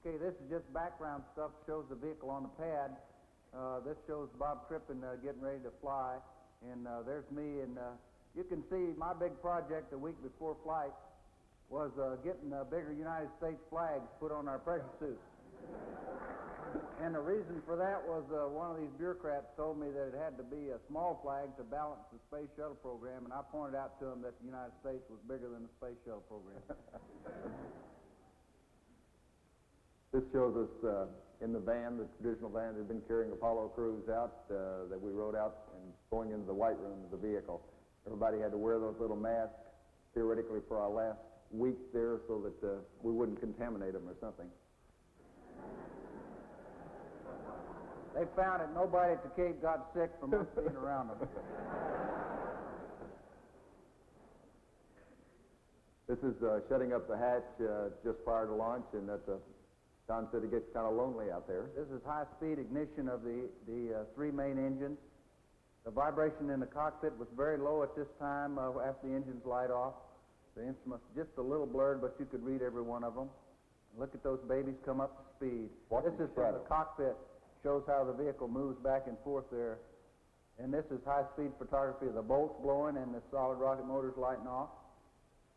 Okay, this is just background stuff, shows the vehicle on the pad. This shows Bob Crippen getting ready to fly, and there's me, and you can see my big project the week before flight was getting bigger United States flags put on our pressure suits. And the reason for that was one of these bureaucrats told me that it had to be a small flag to balance the Space Shuttle program, and I pointed out to him that the United States was bigger than the Space Shuttle program. This shows us in the van, the traditional van that had been carrying Apollo crews out, that we rode out and going into the white room of the vehicle. Everybody had to wear those little masks, theoretically, for our last week there so that we wouldn't contaminate them or something. They found that nobody at the Cape got sick from us being around them. This is shutting up the hatch just prior to launch, and that's John said it gets kind of lonely out there. This is high-speed ignition of the three main engines. The vibration in the cockpit was very low at this time after the engines light off. The instruments just a little blurred, but you could read every one of them. Look at those babies come up to speed. This is from the cockpit. Shows how the vehicle moves back and forth there. And this is high-speed photography of the bolts blowing and the solid rocket motors lighting off.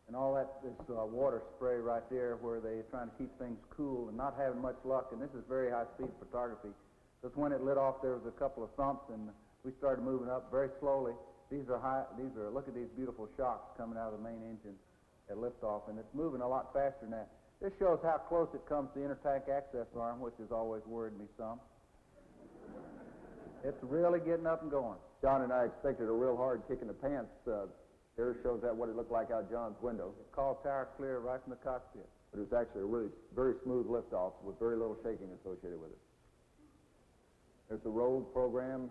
And all that, this water spray right there where they're trying to keep things cool and not having much luck. And this is very high-speed photography. Because when it lit off, there was a couple of thumps, and we started moving up very slowly. These are look at these beautiful shocks coming out of the main engine at liftoff, and it's moving a lot faster than that. This shows how close it comes to the intertank access arm, which has always worried me some. It's really getting up and going. John and I expected a real hard kick in the pants. There shows that what it looked like out John's window. It's called tower clear right from the cockpit. But it was actually a really very smooth liftoff with very little shaking associated with it. There's the roll program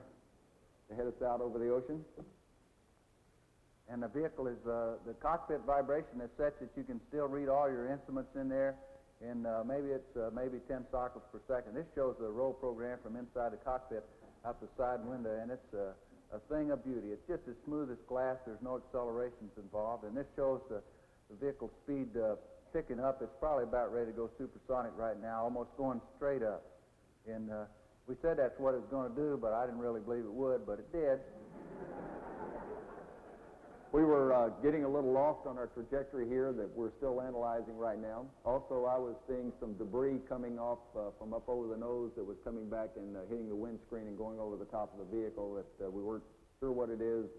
to head us out over the ocean. And the vehicle is, the cockpit vibration is such that you can still read all your instruments in there, and maybe it's maybe 10 cycles per second. This shows the roll program from inside the cockpit out the side window, and it's a thing of beauty. It's just as smooth as glass. There's no accelerations involved, and this shows the vehicle speed picking up. It's probably about ready to go supersonic right now, almost going straight up. And we said that's what it was going to do, but I didn't really believe it would, but it did. We were getting a little lost on our trajectory here that we're still analyzing right now. Also, I was seeing some debris coming off from up over the nose that was coming back and hitting the windscreen and going over the top of the vehicle that we weren't sure what it is,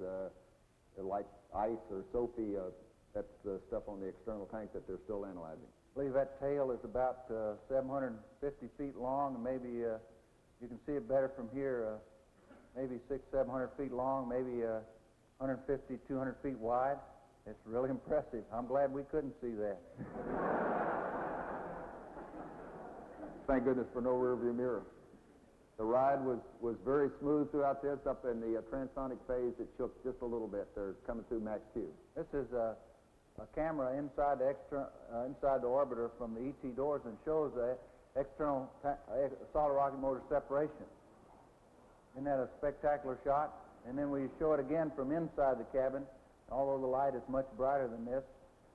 like ice or soapy. That's the stuff on the external tank that they're still analyzing. I believe that tail is about 750 feet long, and maybe you can see it better from here, maybe 600-700 feet long, maybe 150, 200 feet wide. It's really impressive. I'm glad we couldn't see that. Thank goodness for no rearview mirror. The ride was very smooth throughout this. Up in the transonic phase, it shook just a little bit. They're coming through Mach Q. This is a camera inside the orbiter from the ET doors and shows the external solid rocket motor separation. Isn't that a spectacular shot? And then we show it again from inside the cabin, although the light is much brighter than this.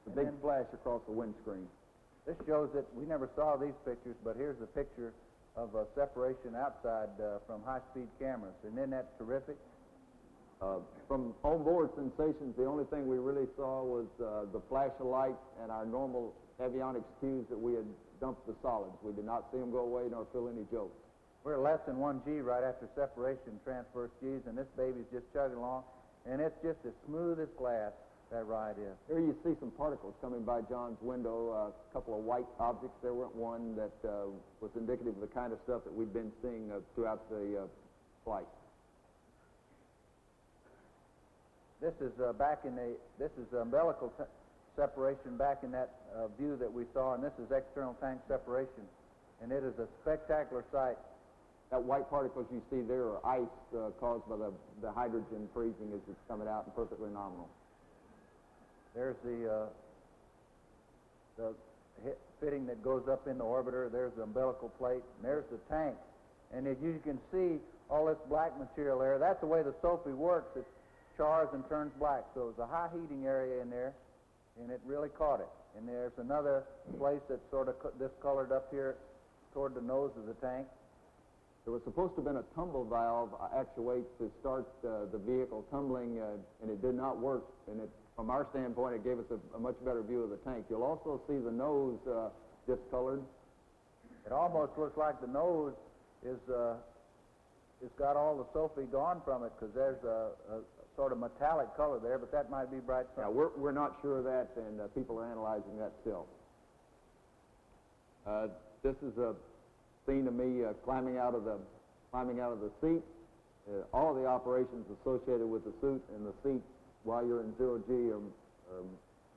The big flash across the windscreen. This shows that we never saw these pictures, but here's the picture of separation outside from high-speed cameras. And isn't that terrific? From onboard sensations, the only thing we really saw was the flash of light and our normal avionics cues that we had dumped the solids. We did not see them go away nor feel any jolts. We're less than 1 G right after separation, transverse Gs, and this baby's just chugging along, and it's just as smooth as glass, that ride is. Here you see some particles coming by John's window, a couple of white objects. There went one that was indicative of the kind of stuff that we've been seeing throughout the flight. This is this is umbilical separation back in that view that we saw, and this is external tank separation, and it is a spectacular sight. That white particles you see there are ice caused by the hydrogen freezing as it's coming out, and perfectly nominal. There's the fitting that goes up in the orbiter. There's the umbilical plate, and there's the tank. And as you can see, all this black material there, that's the way the soapy works. It chars and turns black. So there's a high heating area in there, and it really caught it. And there's another place that's sort of discolored up here toward the nose of the tank. There was supposed to have been a tumble valve actuate to start the vehicle tumbling, and it did not work. And from our standpoint, it gave us a much better view of the tank. You'll also see the nose discolored. It almost looks like the nose is it's got all the sulfate gone from it, because there's a sort of metallic color there, but that might be bright sun. Yeah, we're not sure of that, and people are analyzing that still. This is a scene of me climbing out of the seat. All of the operations associated with the suit and the seat while you're in zero-G are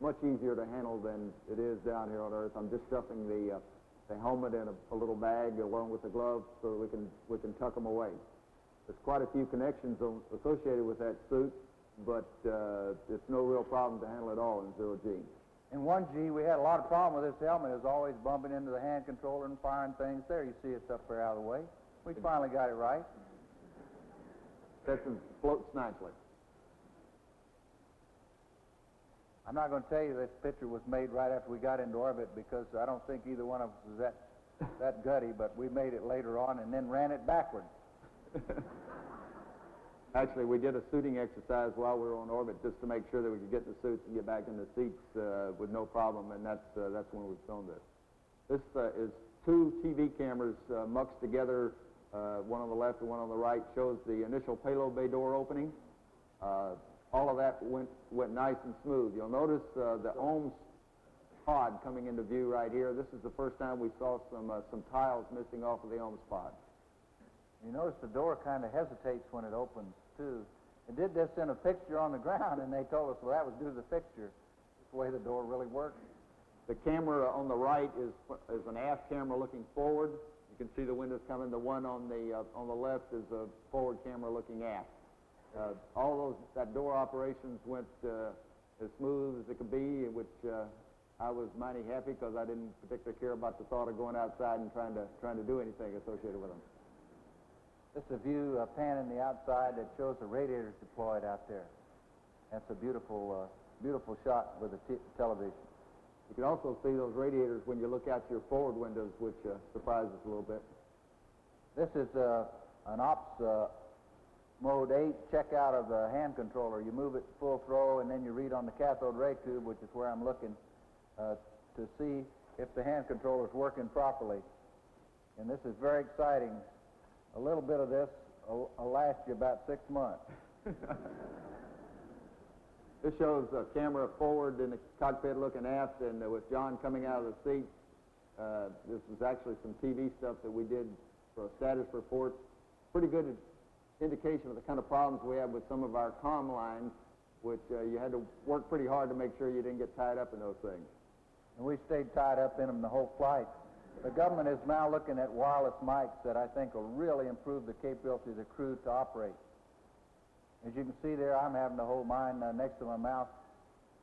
much easier to handle than it is down here on Earth. I'm just stuffing the helmet in a little bag along with the gloves so that we can tuck them away. There's quite a few connections associated with that suit, but it's no real problem to handle it all in zero-G. In 1G, we had a lot of problem with this helmet. It was always bumping into the hand controller and firing things. There, you see it's up there out of the way. We finally got it right. That floats nicely. I'm not going to tell you this picture was made right after we got into orbit, because I don't think either one of us is that gutty, but we made it later on and then ran it backward. Actually, we did a suiting exercise while we were on orbit just to make sure that we could get in the suits and get back in the seats with no problem, and that's when we filmed it. This is two TV cameras muxed together, one on the left and one on the right, shows the initial payload bay door opening. All of that went nice and smooth. You'll notice the OMS pod coming into view right here. This is the first time we saw some tiles missing off of the OMS pod. You notice the door kind of hesitates when it opens, too. It did this in a fixture on the ground, and they told us, well, that was due to the fixture. That's the way the door really works. The camera on the right is an aft camera looking forward. You can see the windows coming. The one on the left is a forward camera looking aft. All that door operations went as smooth as it could be, which I was mighty happy, because I didn't particularly care about the thought of going outside and trying to do anything associated with them. This is a view, panning the outside, that shows the radiators deployed out there. That's a beautiful, beautiful shot with the television. You can also see those radiators when you look out your forward windows, which surprises us a little bit. This is an ops mode 8 check out of the hand controller. You move it full throw, and then you read on the cathode ray tube, which is where I'm looking, to see if the hand controller is working properly. And this is very exciting. A little bit of this will last you about 6 months. This shows a camera forward in the cockpit looking aft, and with John coming out of the seat. This was actually some TV stuff that we did for status reports. Pretty good indication of the kind of problems we had with some of our comm lines, which you had to work pretty hard to make sure you didn't get tied up in those things. And we stayed tied up in them the whole flight. The government is now looking at wireless mics that I think will really improve the capability of the crew to operate. As you can see there, I'm having to hold mine next to my mouth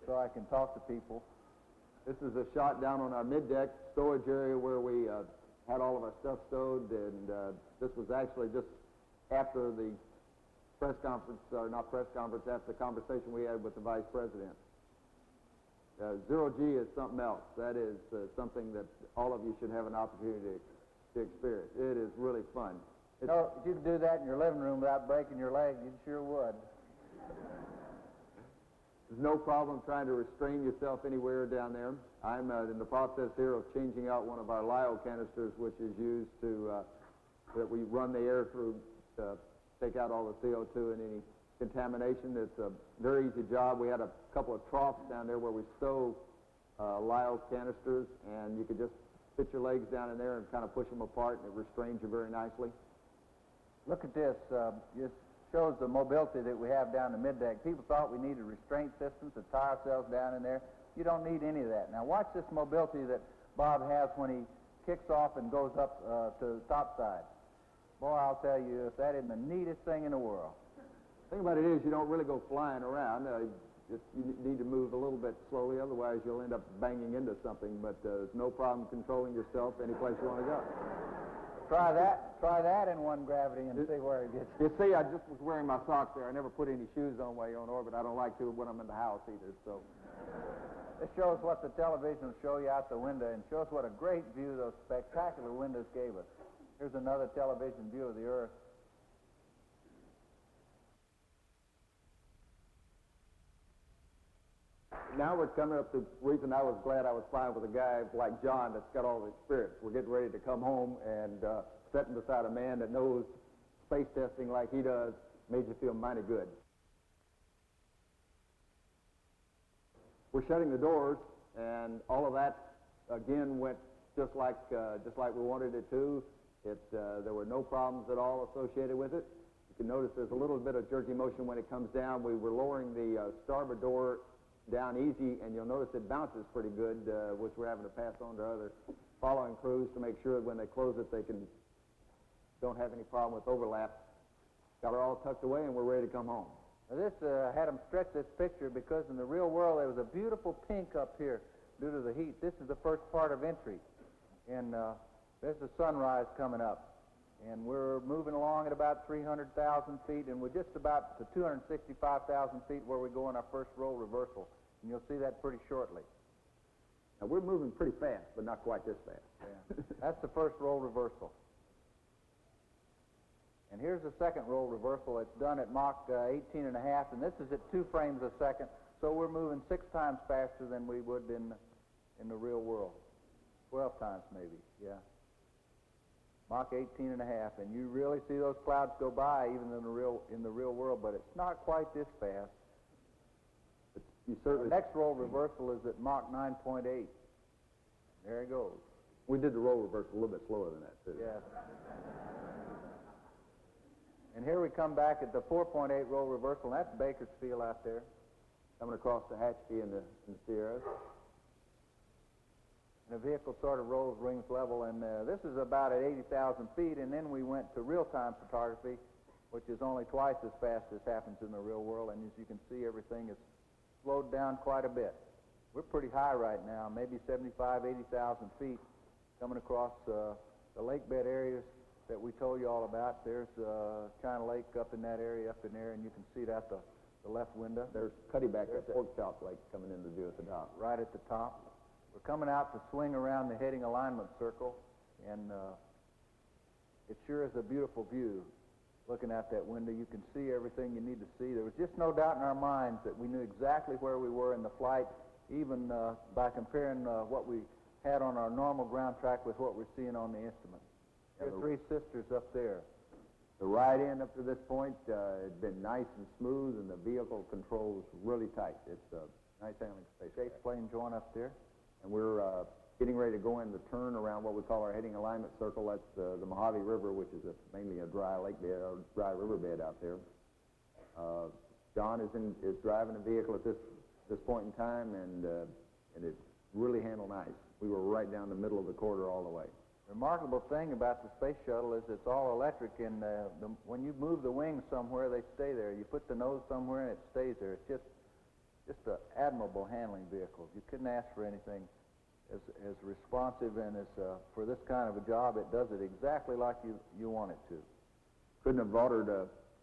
so I can talk to people. This is a shot down on our mid-deck storage area where we had all of our stuff stowed, and this was actually just after the press conference, or not press conference, after the conversation we had with the Vice President. Zero-G is something else. That is something that all of you should have an opportunity to experience. It is really fun. You know, if you could do that in your living room without breaking your leg, you sure would. There's no problem trying to restrain yourself anywhere down there. I'm in the process here of changing out one of our lyo canisters, which is used that we run the air through to take out all the CO2 and any contamination. It's a very easy job. We had a couple of troughs down there where we stow lyo canisters, and you could just fit your legs down in there and kind of push them apart, and it restrains you very nicely. Look at this. It shows the mobility that we have down the middeck. People thought we needed restraint systems to tie ourselves down in there. You don't need any of that. Now watch this mobility that Bob has when he kicks off and goes up to the top side. Boy, I'll tell you, if that isn't the neatest thing in the world. The thing about it is you don't really go flying around. You need to move a little bit slowly, otherwise you'll end up banging into something, but there's no problem controlling yourself any place you want to go. Try that in one gravity and see where it gets. You see, I just was wearing my socks there. I never put any shoes on while you're on orbit. I don't like to when I'm in the house either, so. This shows what the television will show you out the window, and shows what a great view those spectacular windows gave us. Here's another television view of the Earth. Now we're coming up to the reason I was glad I was flying with a guy like John that's got all the experience. We're getting ready to come home, and sitting beside a man that knows space testing like he does made you feel mighty good. We're shutting the doors, and all of that again went just like we wanted it to. There were no problems at all associated with it. You can notice there's a little bit of jerky motion when it comes down. We were lowering the starboard door down easy, and you'll notice it bounces pretty good, which we're having to pass on to other following crews to make sure that when they close it, they don't have any problem with overlap. Got her all tucked away, and we're ready to come home. Now this had them stretch this picture because in the real world there was a beautiful pink up here due to the heat. This is the first part of entry, and there's the sunrise coming up, and we're moving along at about 300,000 feet, and we're just about to 265,000 feet where we go on our first roll reversal, and you'll see that pretty shortly. Now we're moving pretty fast, but not quite this fast. Yeah. That's the first roll reversal. And here's the second roll reversal. It's done at Mach 18 and a half, and this is at 2 frames a second, so we're moving 6 times faster than we would in the real world. 12 times maybe, yeah. Mach 18 and a half, and you really see those clouds go by even in the real world, but it's not quite this fast. You certainly. The next roll reversal is at Mach 9.8. There it goes. We did the roll reversal a little bit slower than that, too. Yeah. And here we come back at the 4.8 roll reversal, and that's Bakersfield out there. Coming across the hatch key in the Sierras. And the vehicle sort of rolls wings level, and this is about at 80,000 feet, and then we went to real-time photography, which is only twice as fast as happens in the real world, and as you can see, everything is slowed down quite a bit. We're pretty high right now, maybe 75, 80,000 feet, coming across the lake bed areas that we told you all about. There's China Lake up in that area, up in there, and you can see it out the left window. There's Cuddy back there, Pork Chop Lake coming into view at the top. Right at the top. We're coming out to swing around the heading alignment circle, and it sure is a beautiful view. Looking out that window, you can see everything you need to see. There was just no doubt in our minds that we knew exactly where we were in the flight, even by comparing what we had on our normal ground track with what we're seeing on the instrument. There are 3 sisters up there. The ride-in up to this point had been nice and smooth, and the vehicle controls really tight. It's a nice handling space. Chase plane joint up there. And we're getting ready to go in the turn around what we call our heading alignment circle. That's the Mojave River, which is mainly a dry lake bed, or dry river bed out there. John is driving the vehicle at this point in time, and it really handled nice. We were right down the middle of the corridor all the way. The remarkable thing about the space shuttle is it's all electric, and when you move the wings somewhere, they stay there. You put the nose somewhere, and it stays there. It's just an admirable handling vehicle. You couldn't ask for anything as responsive, and as for this kind of a job, it does it exactly like you want it to. Couldn't have ordered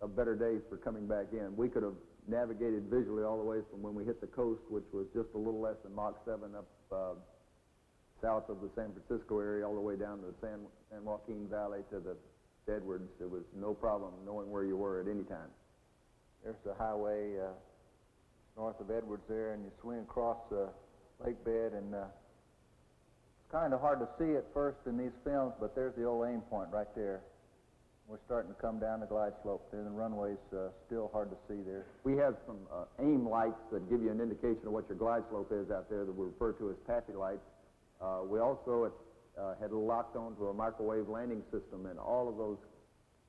a better day for coming back in. We could have navigated visually all the way from when we hit the coast, which was just a little less than Mach 7 up south of the San Francisco area, all the way down to the San Joaquin Valley to the Edwards. It was no problem knowing where you were at any time. There's the highway north of Edwards there, and you swing across the lake bed, and it's kind of hard to see at first in these films, but there's the old aim point right there. We're starting to come down the glide slope there. The runway's still hard to see there. We have some aim lights that give you an indication of what your glide slope is out there that we refer to as PAPI lights. We also had locked onto a microwave landing system, and all of those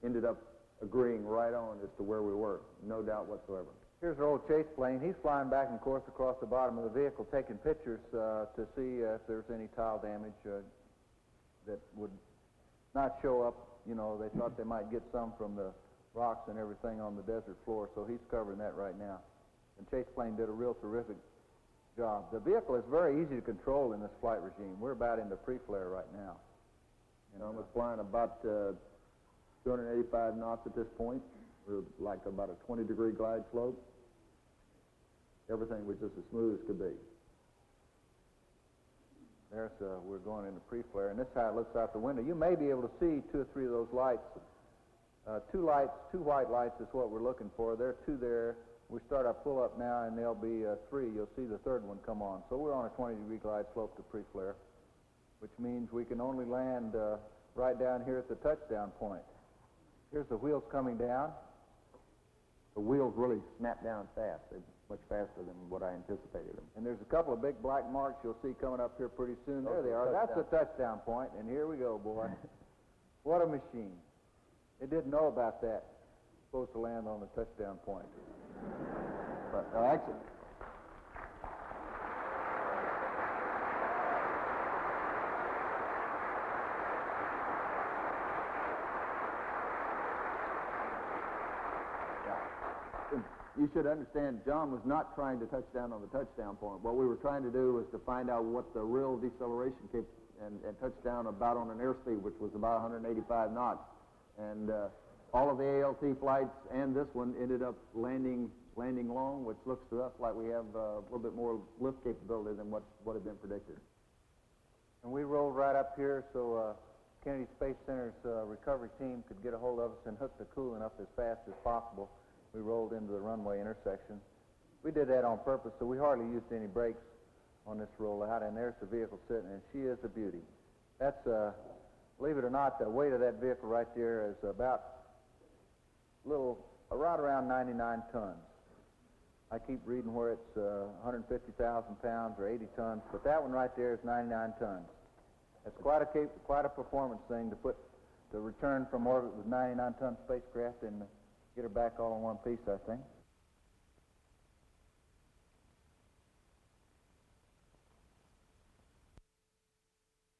ended up agreeing right on as to where we were, no doubt whatsoever. Here's our old chase plane. He's flying back and forth across the bottom of the vehicle, taking pictures to see if there's any tile damage that would not show up. You know, they thought they might get some from the rocks and everything on the desert floor, so he's covering that right now. And chase plane did a real terrific job. The vehicle is very easy to control in this flight regime. We're about into pre-flare right now. And I was flying about 285 knots at this point. We're like about a 20-degree glide slope. Everything was just as smooth as could be. We're going into pre-flare, and this is how it looks out the window. You may be able to see 2 or 3 of those lights. 2 white lights is what we're looking for. There are 2 there. We start our pull-up now, and there'll be 3. You'll see the 3rd one come on. So we're on a 20-degree glide slope to pre-flare, which means we can only land right down here at the touchdown point. Here's the wheels coming down. The wheels really snap down fast. They're much faster than what I anticipated them. And there's a couple of big black marks you'll see coming up here pretty soon. There they are. That's the touchdown point, and here we go, boy. What a machine. It didn't know about that. Supposed to land on the touchdown point. But actually, you should understand, John was not trying to touch down on the touchdown point. What we were trying to do was to find out what the real deceleration and touch down about on an airspeed, which was about 185 knots. And all of the ALT flights and this one ended up landing long, which looks to us like we have a little bit more lift capability than what had been predicted. And we rolled right up here so Kennedy Space Center's recovery team could get a hold of us and hook the coolant up as fast as possible. We rolled into the runway intersection. We did that on purpose, so we hardly used any brakes on this rollout, and there's the vehicle sitting, and she is a beauty. That's, believe it or not, the weight of that vehicle right there is about right around 99 tons. I keep reading where it's 150,000 pounds or 80 tons, but that one right there is 99 tons. That's quite a performance thing to return from orbit with 99-ton spacecraft and get her back all in one piece, I think.